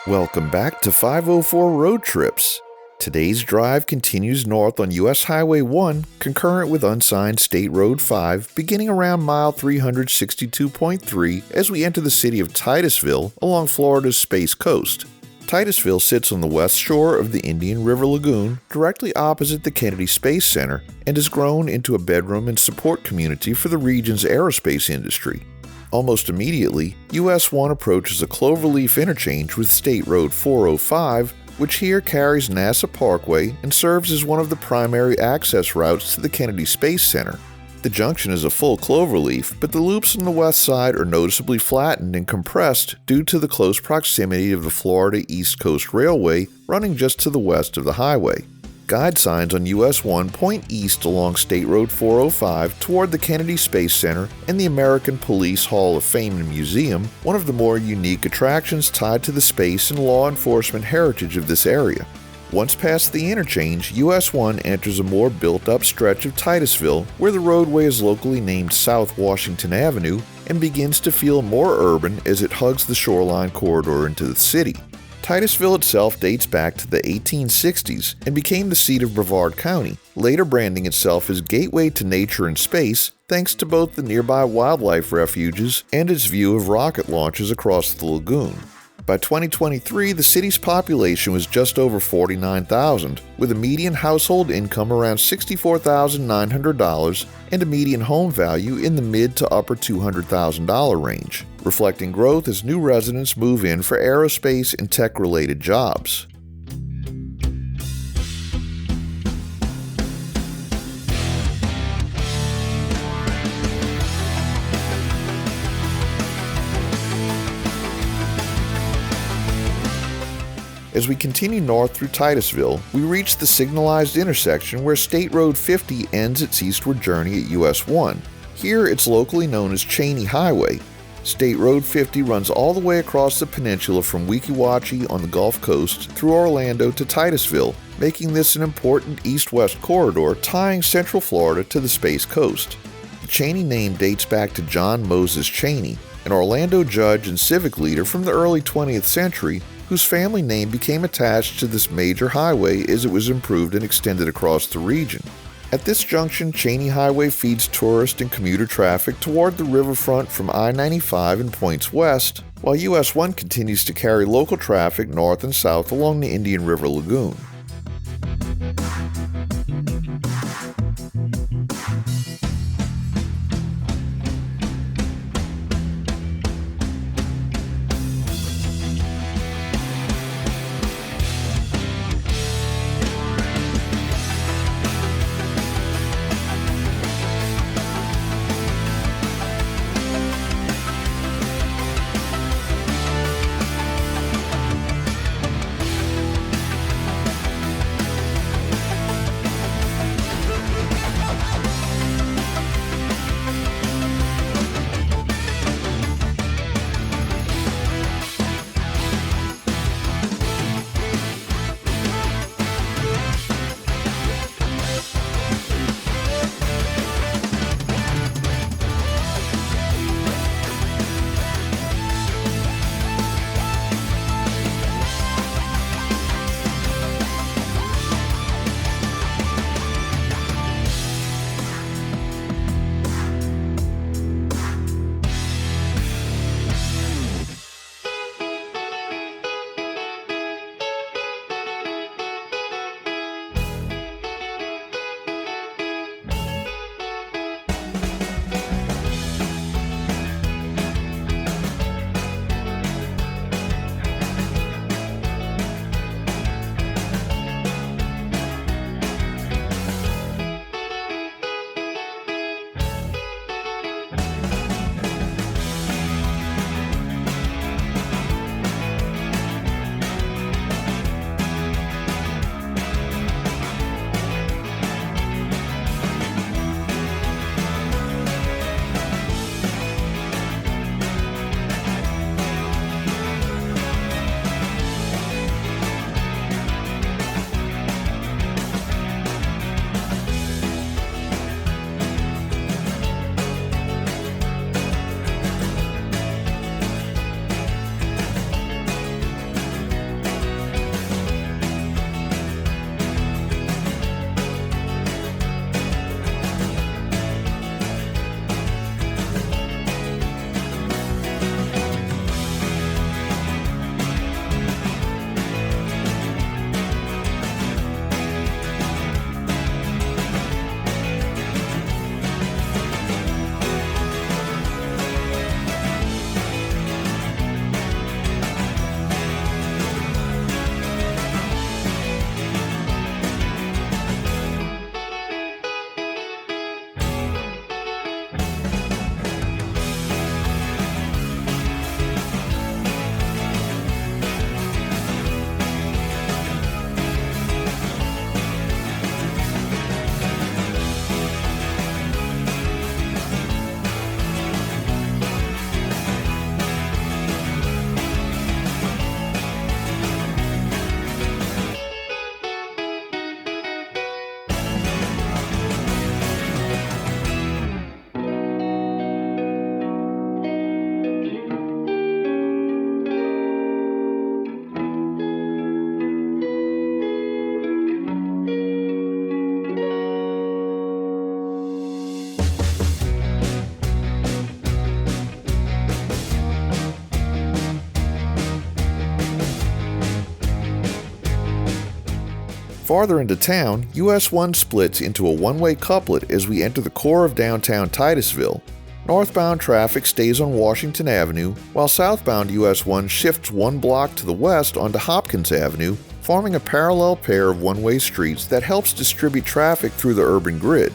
Welcome back to 504 Road Trips. Today's drive continues north on US Highway 1, concurrent with unsigned State Road 5, beginning around mile 362.3 as we enter the city of Titusville along Florida's Space Coast. Titusville sits on the west shore of the Indian River Lagoon, directly opposite the Kennedy Space Center, and has grown into a bedroom and support community for the region's aerospace industry. Almost immediately, US-1 approaches a cloverleaf interchange with State Road 405, which here carries NASA Parkway and serves as one of the primary access routes to the Kennedy Space Center. The junction is a full cloverleaf, but the loops on the west side are noticeably flattened and compressed due to the close proximity of the Florida East Coast Railway running just to the west of the highway. Guide signs on US-1 point east along State Road 405 toward the Kennedy Space Center and the American Police Hall of Fame and Museum, one of the more unique attractions tied to the space and law enforcement heritage of this area. Once past the interchange, US-1 enters a more built-up stretch of Titusville where the roadway is locally named South Washington Avenue and begins to feel more urban as it hugs the shoreline corridor into the city. Titusville itself dates back to the 1860s and became the seat of Brevard County, later branding itself as Gateway to Nature and Space thanks to both the nearby wildlife refuges and its view of rocket launches across the lagoon. By 2023, the city's population was just over 49,000, with a median household income around $64,900 and a median home value in the mid to upper $200,000 range, reflecting growth as new residents move in for aerospace and tech-related jobs. As we continue north through Titusville, we reach the signalized intersection where State Road 50 ends its eastward journey at US-1. Here, it's locally known as Cheney Highway. State Road 50 runs all the way across the peninsula from Weeki Wachee on the Gulf Coast through Orlando to Titusville, making this an important east-west corridor tying Central Florida to the Space Coast. The Cheney name dates back to John Moses Cheney, an Orlando judge and civic leader from the early 20th century whose family name became attached to this major highway as it was improved and extended across the region. At this junction, Cheney Highway feeds tourist and commuter traffic toward the riverfront from I-95 and points west, while US-1 continues to carry local traffic north and south along the Indian River Lagoon. Farther into town, US-1 splits into a one-way couplet as we enter the core of downtown Titusville. Northbound traffic stays on Washington Avenue, while southbound US-1 shifts one block to the west onto Hopkins Avenue, forming a parallel pair of one-way streets that helps distribute traffic through the urban grid.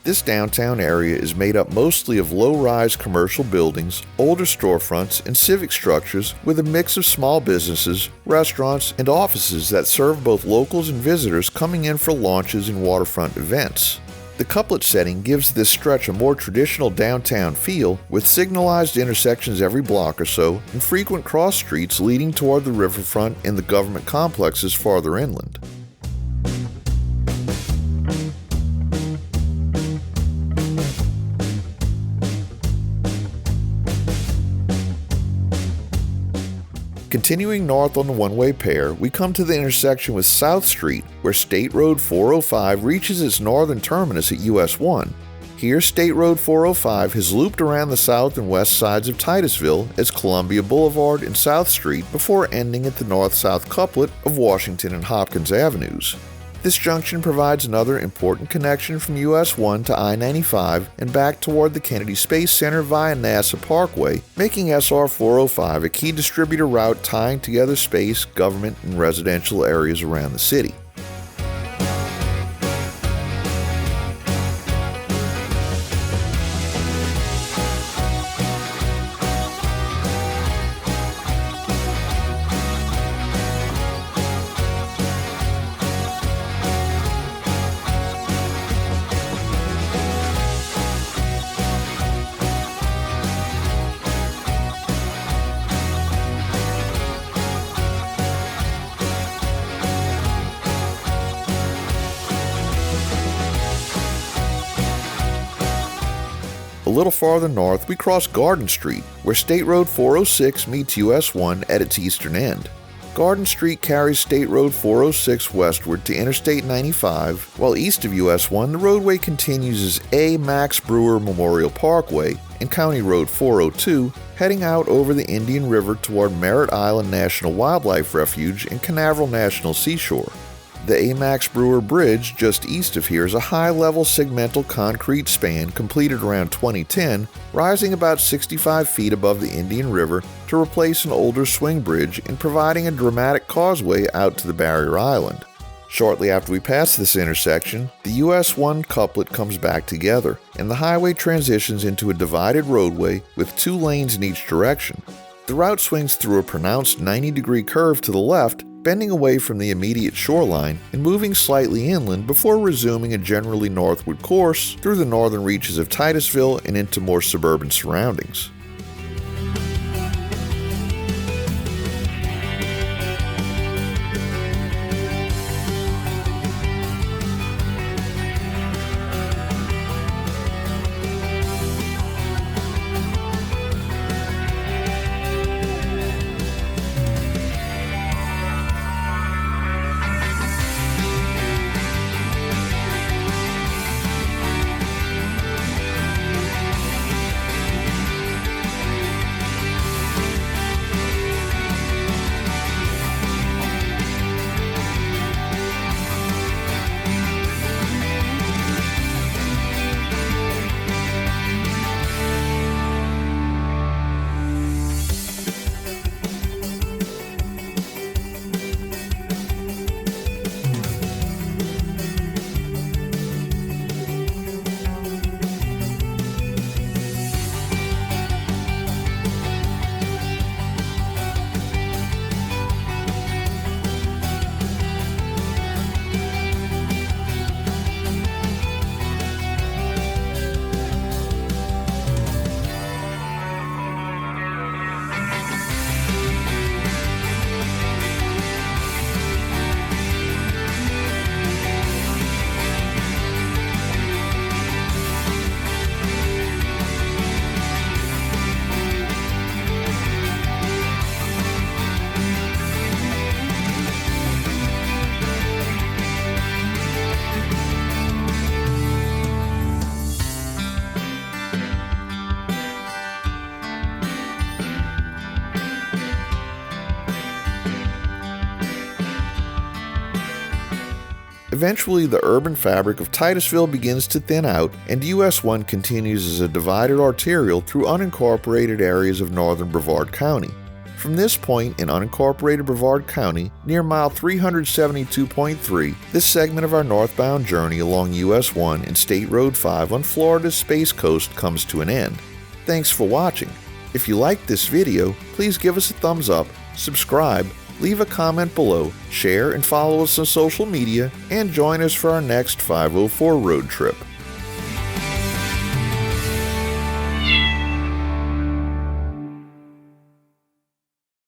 This downtown area is made up mostly of low-rise commercial buildings, older storefronts, and civic structures with a mix of small businesses, restaurants, and offices that serve both locals and visitors coming in for launches and waterfront events. The couplet setting gives this stretch a more traditional downtown feel, with signalized intersections every block or so and frequent cross streets leading toward the riverfront and the government complexes farther inland. Continuing north on the one-way pair, we come to the intersection with South Street, where State Road 405 reaches its northern terminus at US-1. Here, State Road 405 has looped around the south and west sides of Titusville as Columbia Boulevard and South Street before ending at the north-south couplet of Washington and Hopkins Avenues. This junction provides another important connection from US-1 to I-95 and back toward the Kennedy Space Center via NASA Parkway, making SR 405 a key distributor route tying together space, government, and residential areas around the city. A little farther north, we cross Garden Street, where State Road 406 meets US-1 at its eastern end. Garden Street carries State Road 406 westward to Interstate 95, while east of US-1 the roadway continues as A. Max Brewer Memorial Parkway and County Road 402, heading out over the Indian River toward Merritt Island National Wildlife Refuge and Canaveral National Seashore. The A. Max Brewer Bridge, just east of here, is a high-level segmental concrete span completed around 2010, rising about 65 feet above the Indian River to replace an older swing bridge and providing a dramatic causeway out to the barrier island. Shortly after we pass this intersection, the US-1 couplet comes back together, and the highway transitions into a divided roadway with 2 lanes in each direction. The route swings through a pronounced 90-degree curve to the left, bending away from the immediate shoreline and moving slightly inland before resuming a generally northward course through the northern reaches of Titusville and into more suburban surroundings. Eventually, the urban fabric of Titusville begins to thin out, and US-1 continues as a divided arterial through unincorporated areas of northern Brevard County. From this point in unincorporated Brevard County, near mile 372.3, this segment of our northbound journey along US-1 and State Road 5 on Florida's Space Coast comes to an end. Thanks for watching. If you liked this video, please give us a thumbs up, subscribe, leave a comment below, share and follow us on social media, and join us for our next 504 road trip.